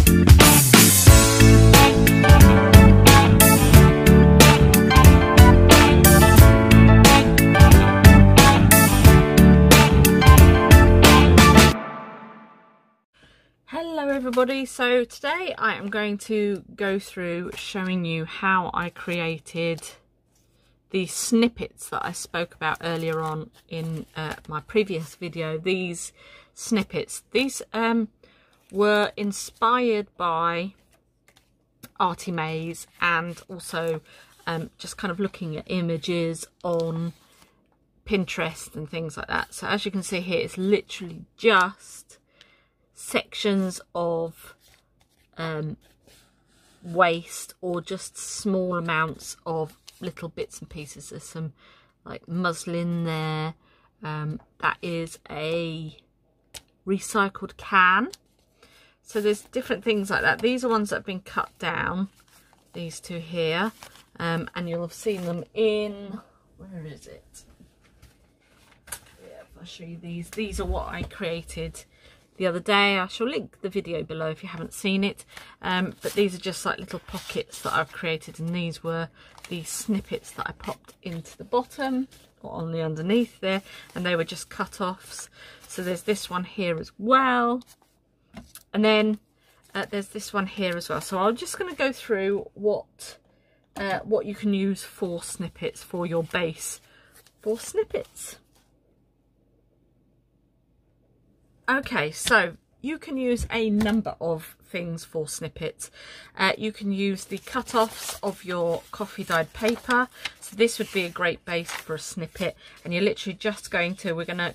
Hello everybody, so today I am going to go through showing you how I created the snippets that I spoke about earlier on in my previous video. These snippets, these were inspired by Artie Mays and also just kind of looking at images on Pinterest and things like that. So as you can see here, it's literally just sections of waste or just small amounts of little bits and pieces. There's some like muslin there, that is a recycled can, so there's different things like that. These are ones that have been cut down, these two here, and you'll have seen them in, where is it? Yeah, I'll show you these are what I created the other day. I shall link the video below if you haven't seen it, but these are just like little pockets that I've created, and these were the snippets that I popped into the bottom or on the underneath there, and they were just cut-offs. So there's this one here as well, and then there's this one here as well. So I'm just going to go through what you can use for snippets, for your base for snippets. Okay, so you can use a number of things for snippets. You can use the cut-offs of your coffee dyed paper. So this would be a great base for a snippet, and you're literally just going to, we're going to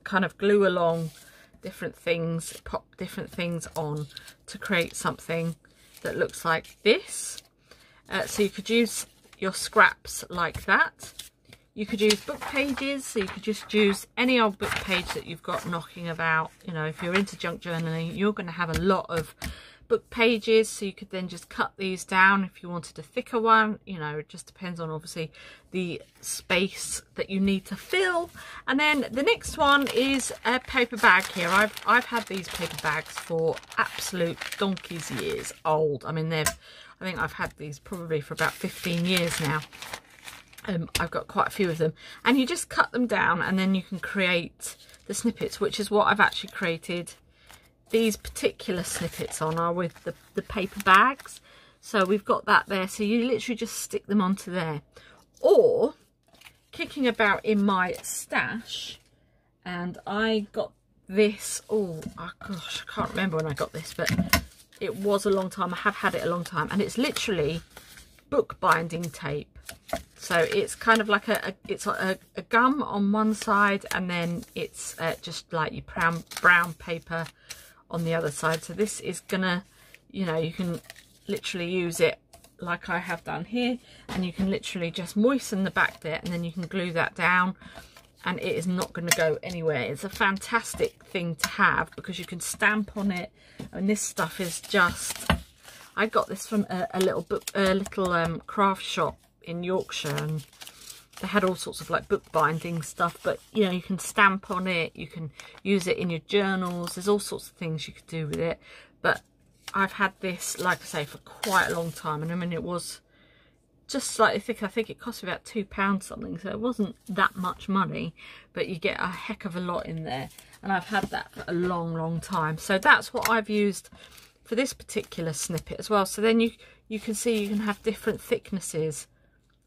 kind of glue along different things, pop different things on to create something that looks like this. So you could use your scraps like that. You could use book pages, so you could just use any old book page that you've got knocking about. You know, if you're into junk journaling, you're going to have a lot of book pages, so you could then just cut these down if you wanted a thicker one. You know, it just depends on obviously the space that you need to fill. And then the next one is a paper bag here. I've had these paper bags for absolute donkey's years old. I mean, I think I've had these probably for about 15 years now. I've got quite a few of them, and you just cut them down and then you can create the snippets, which is what I've actually created these particular snippets on, are with the paper bags. So we've got that there, so you literally just stick them onto there. Or kicking about in my stash, and I got this, oh gosh, I can't remember when I got this, but it was a long time. I have had it a long time, and it's literally book binding tape. So it's kind of like a gum on one side, and then it's just like your brown paper on the other side. So this is gonna, you know, you can literally use it like I have done here, and you can literally just moisten the back there, and then you can glue that down, and it is not going to go anywhere. It's a fantastic thing to have because you can stamp on it, and this stuff is just, I got this from a little craft shop in Yorkshire, and they had all sorts of like book binding stuff, but you know, you can stamp on it, you can use it in your journals, there's all sorts of things you could do with it. But I've had this, like I say, for quite a long time, and I mean, it was just slightly thick. I think it cost me about £2 something, so it wasn't that much money, but you get a heck of a lot in there, and I've had that for a long time. So that's what I've used for this particular snippet as well. So then you can see you can have different thicknesses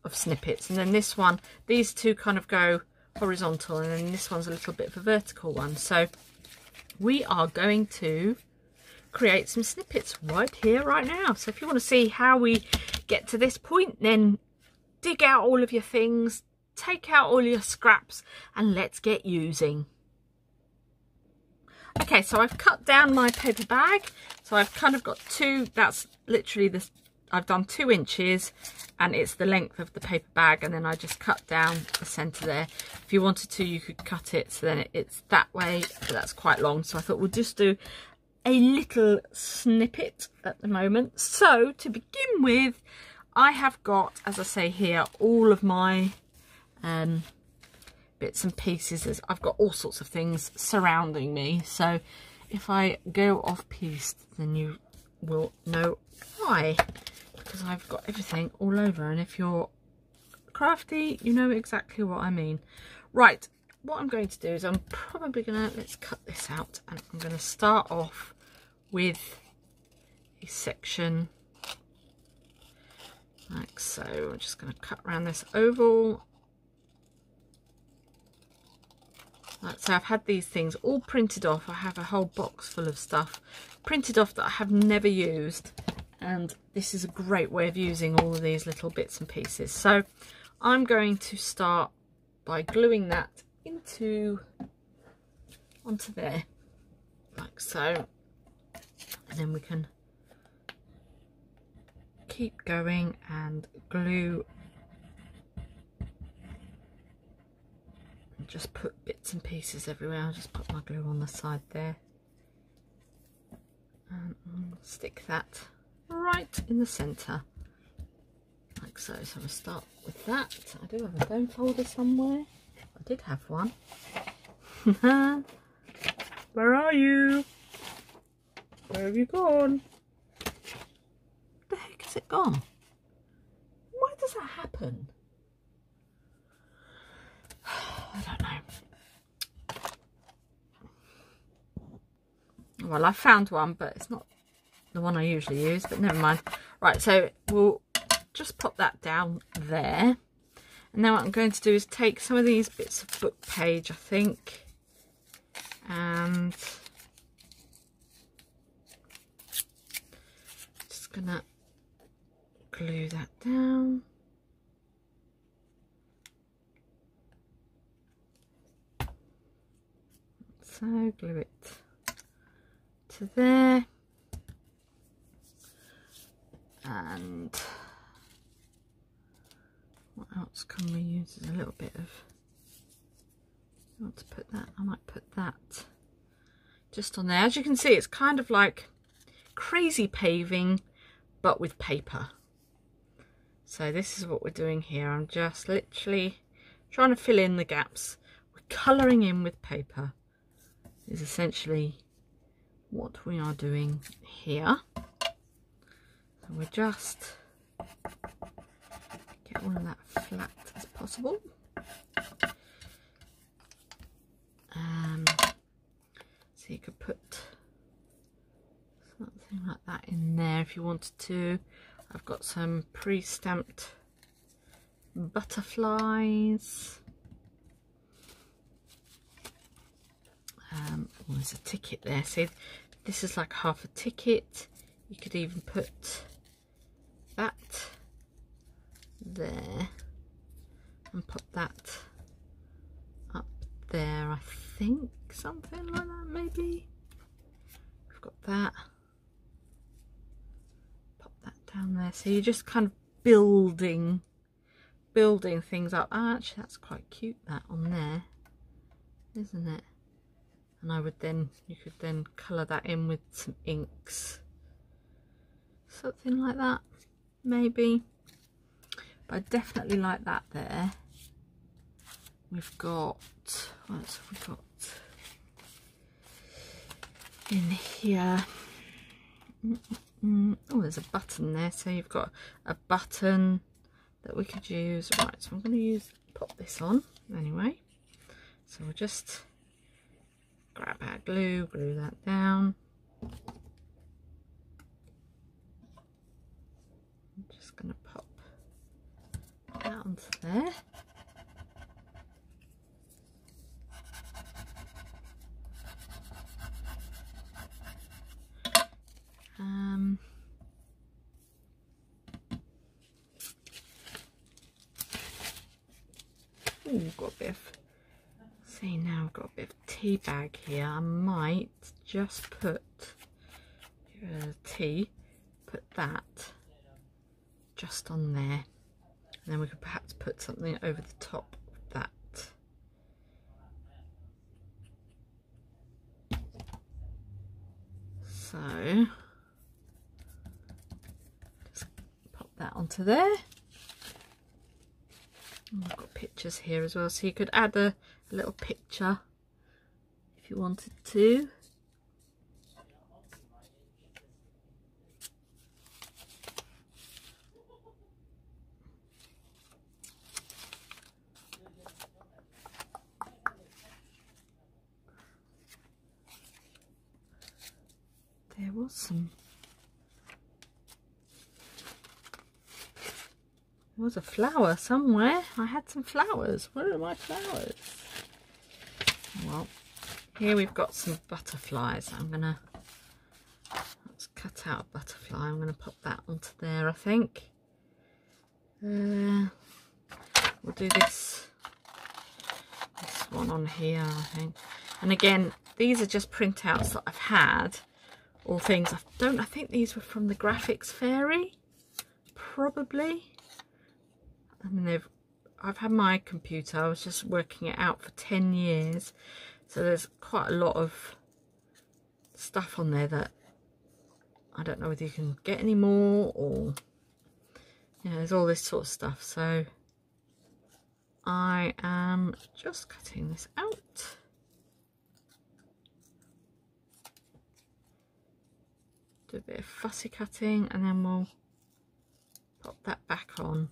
of snippets, and then this one, these two kind of go horizontal, and then this one's a little bit of a vertical one. So we are going to create some snippets right here, right now. So if you want to see how we get to this point, then dig out all of your things, take out all your scraps, and let's get using. Okay, so I've cut down my paper bag. So I've kind of got two, that's literally this, I've done 2 inches, and it's the length of the paper bag, and then I just cut down the centre there. If you wanted to, you could cut it so then it's that way, but that's quite long. So I thought we'll just do a little snippet at the moment. So to begin with, I have got, as I say here, all of my bits and pieces. I've got all sorts of things surrounding me. So if I go off piste, then you will know why, because I've got everything all over, and if you're crafty, you know exactly what I mean. Right, what I'm going to do is I'm probably gonna, let's cut this out, and I'm going to start off with a section like so. I'm just going to cut around this oval. Like so, I've had these things all printed off. I have a whole box full of stuff printed off that I have never used, and this is a great way of using all of these little bits and pieces. So I'm going to start by gluing that onto there, like so, and then we can keep going and glue, and just put bits and pieces everywhere. I'll just put my glue on the side there, and I'll stick that right in the centre, like so. So I'll start with that. I do have a bone folder somewhere. I did have one. Where are you? Where have you gone? Where the heck has it gone? Why does that happen? I don't know. Well, I found one, but it's not the one I usually use, but never mind. Right, so we'll just pop that down there. And now what I'm going to do is take some of these bits of book page, I think, and just gonna glue that down. So glue it to there, and what else can we use? There's a little bit of, I want to put that, I might put that just on there. As you can see, it's kind of like crazy paving, but with paper. So this is what we're doing here. I'm just literally trying to fill in the gaps. We're colouring in with paper is essentially what we are doing here. So we're just get all of that flat as possible. So you could put something like that in there if you wanted to. I've got some pre-stamped butterflies. Oh, there's a ticket there. See, this is like half a ticket. You could even put that there and put that up there, I think, something like that maybe. We've got that, pop that down there. So you're just kind of building things up. Oh, actually that's quite cute, that on there, isn't it? And I would then, you could then colour that in with some inks, something like that maybe. But I definitely like that there. We've got, what else have we got in here? Oh, there's a button there. So you've got a button that we could use. Right, so I'm going to pop this on anyway. So we'll just grab our glue, glue that down. I'm just going to pop that onto there. Ooh, got a bit of, see now I've got a bit of tea bag here. I might just put tea, put that just on there, and then we could perhaps put something over the top of that. So just pop that onto there. I've got pictures here as well, so you could add a little picture if you wanted to. There was some. There was a flower somewhere. I had some flowers. Where are my flowers? Well, here we've got some butterflies. Let's cut out a butterfly. I'm gonna pop that onto there, I think. We'll do this one on here, I think. And again, these are just printouts that I've had, or things. I think these were from the Graphics Fairy, probably. I mean, I've had my computer, I was just working it out for 10 years. So there's quite a lot of stuff on there that I don't know whether you can get any more, or, you know, there's all this sort of stuff. So I am just cutting this out. Do a bit of fussy cutting and then we'll pop that back on.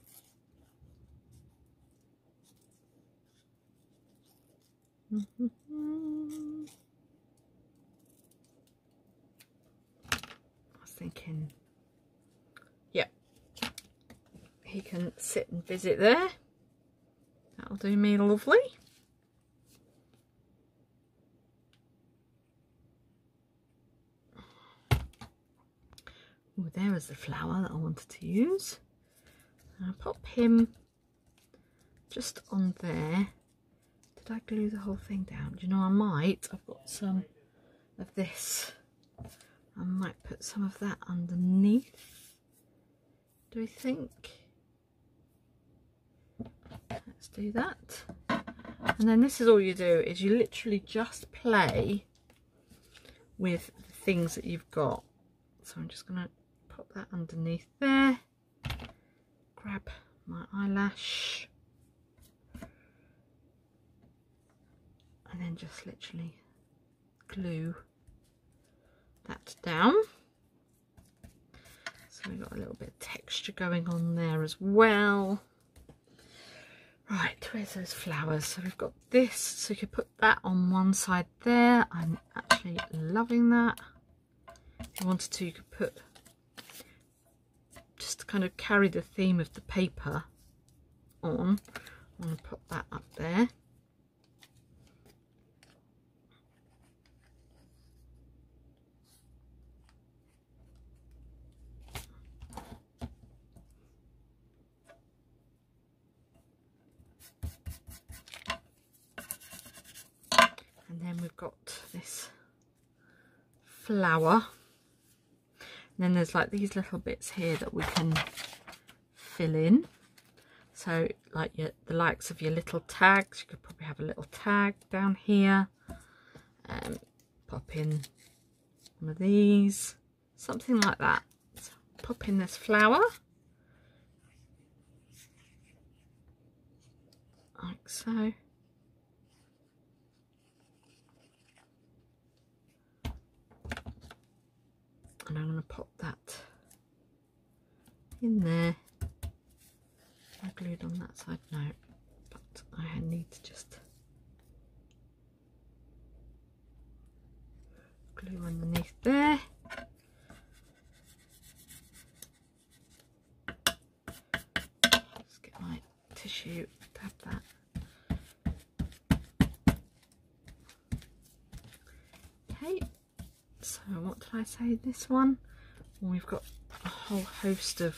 I was thinking, yep, he can sit and visit there. That'll do me lovely. Oh, there was the flower that I wanted to use. I'll pop him just on there. Did I glue the whole thing down? Do you know, I might. I've got some of this. I might put some of that underneath. Do we think? Let's do that. And then this is all you do, is you literally just play with the things that you've got. So I'm just going to pop that underneath there. Grab my eyelash. And then just literally glue that down. So we've got a little bit of texture going on there as well. Right, where's those flowers? So we've got this, so you could put that on one side there. I'm actually loving that. If you wanted to, you could put, just to kind of carry the theme of the paper on. I'm going to put that up there. And then we've got this flower. And then there's like these little bits here that we can fill in. So like the likes of your little tags, you could probably have a little tag down here. Pop in one of these, something like that. So pop in this flower. Like so. And I'm going to pop that in there. I glued on that side, no, but I need to just glue underneath there. Just get my tissue, dab that. Okay. So what did I say, this one? Well, we've got a whole host of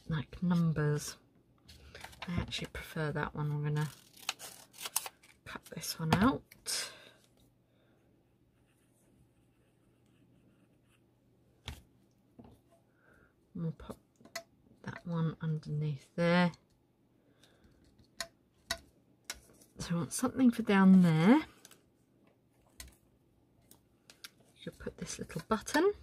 like numbers. I actually prefer that one. I'm going to cut this one out. And we'll put that one underneath there. So we want something for down there. You could put this little button.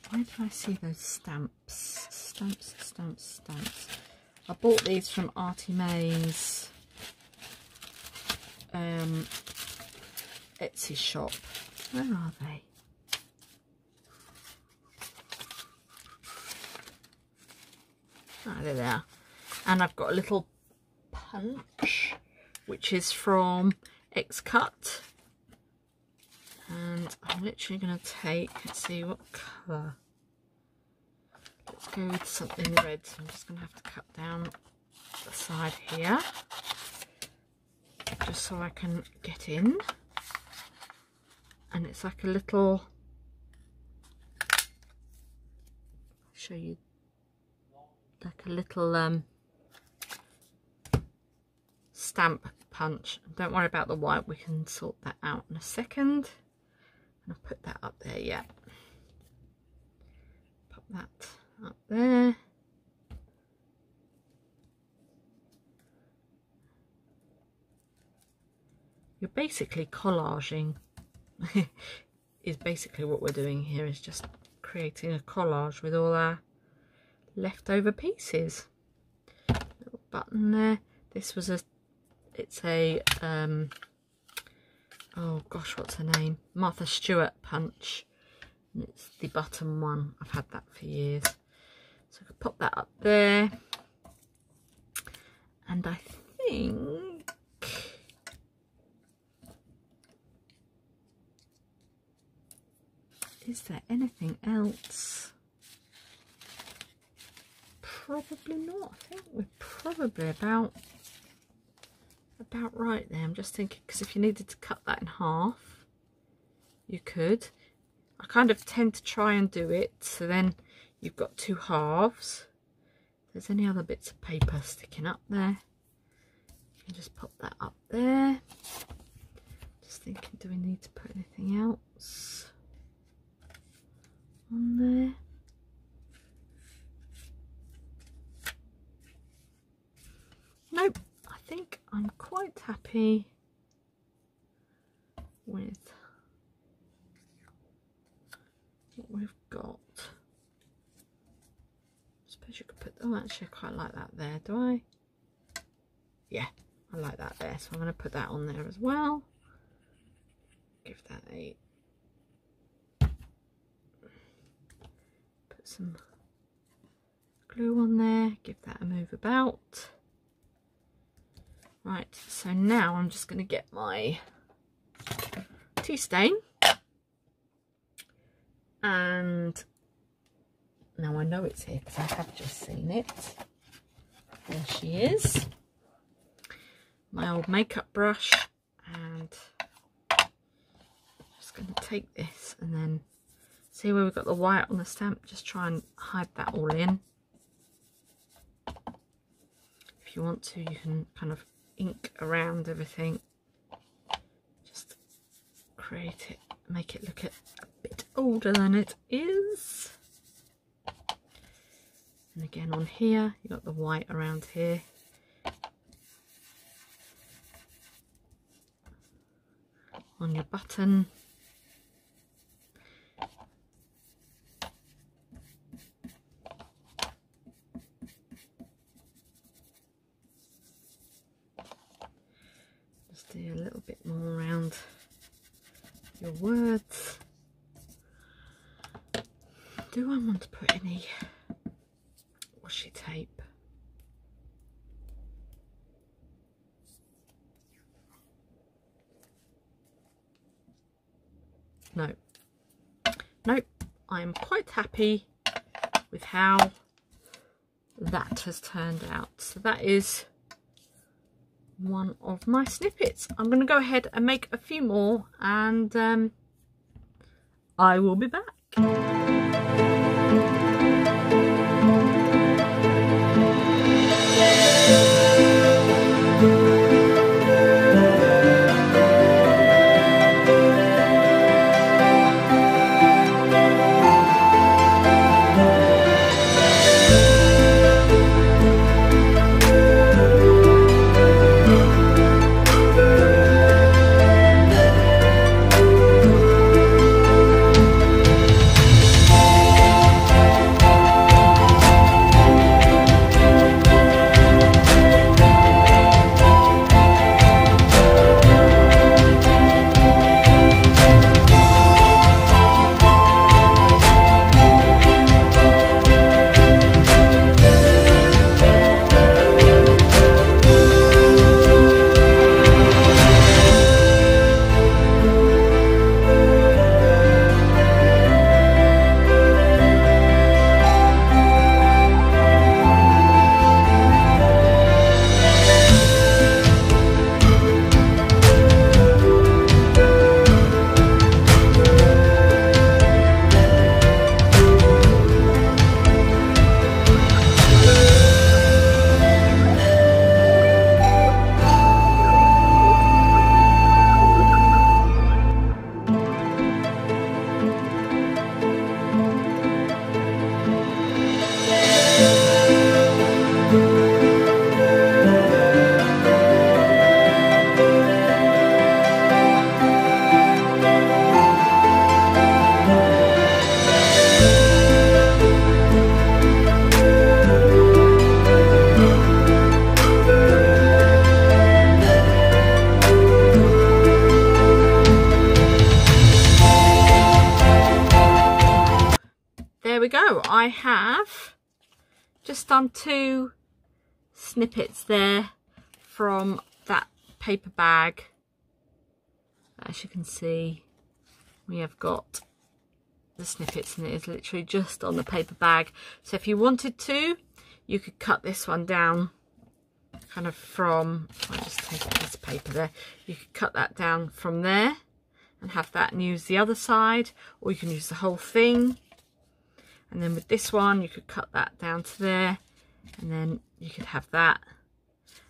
Where did I see those stamps? Stamps, stamps, stamps. I bought these from Artie May's Etsy shop. Where are they? Ah, there they are. And I've got a little punch, which is from X-Cut. And I'm literally going to take, let's see what colour. Let's go with something red. So I'm just going to have to cut down the side here, just so I can get in. And it's like a little, show you, like a little stamp punch. Don't worry about the white, we can sort that out in a second. And I'll put that up there, yeah. Pop that up there. You're basically collaging. Is basically what we're doing here, is just creating a collage with all our leftover pieces. Little button there. This was it's a oh gosh, what's her name? Martha Stewart punch. And it's the bottom one. I've had that for years. So I could pop that up there. And I think is there anything else? Probably not. I think we're probably about right there. I'm just thinking, because if you needed to cut that in half, you could. I kind of tend to try and do it so then you've got two halves. If there's any other bits of paper sticking up there, you can just pop that up there. Just thinking, do we need to put anything else on there? Nope, I think I'm quite happy with what we've got. I suppose you could put, oh actually I quite like that there, do I? Yeah, I like that there, so I'm going to put that on there as well. Give that a, put some glue on there, give that a move about. Right, so now I'm just going to get my tea stain, and now I know it's here because I have just seen it. There she is, my old makeup brush, and I'm just going to take this and then see where we've got the white on the stamp, just try and hide that all in. If you want to, you can kind of ink around everything, just create it, make it look a bit older than it is. And again on here you got the white around here, on your button. Do a little bit more around your words. Do I want to put any washi tape? No. Nope. I'm quite happy with how that has turned out. So that is one of my snippets. I'm going to go ahead and make a few more, and I will be back. I have just done 2 snippets there from that paper bag. As you can see, we have got the snippets, and it is literally just on the paper bag. So if you wanted to, you could cut this one down kind of from, I'll just take a piece of paper there, you could cut that down from there and have that and use the other side, or you can use the whole thing. And then with this one, you could cut that down to there, and then you could have that,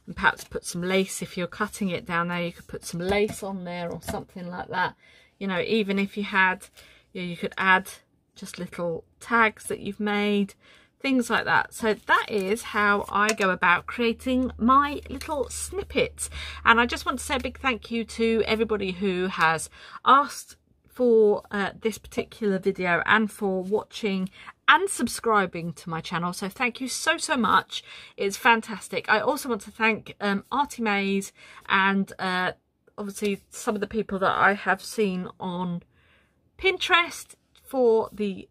and perhaps put some lace. If you're cutting it down there, you could put some lace on there or something like that. You know, even if you had, you could add just little tags that you've made, things like that. So that is how I go about creating my little snippets. And I just want to say a big thank you to everybody who has asked for this particular video and for watching and subscribing to my channel. So thank you so much. It's fantastic. I also want to thank Artie Mays and obviously some of the people that I have seen on Pinterest for the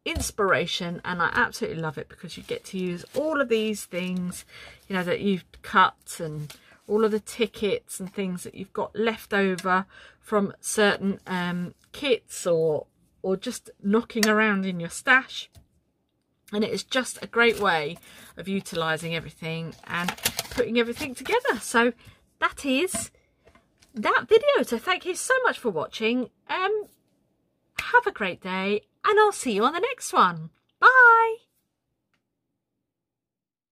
inspiration, and I absolutely love it because you get to use all of these things, you know, that you've cut, and all of the tickets and things that you've got left over from certain kits or just knocking around in your stash. And it is just a great way of utilising everything and putting everything together. So that is that video. So thank you so much for watching. Have a great day, and I'll see you on the next one. Bye.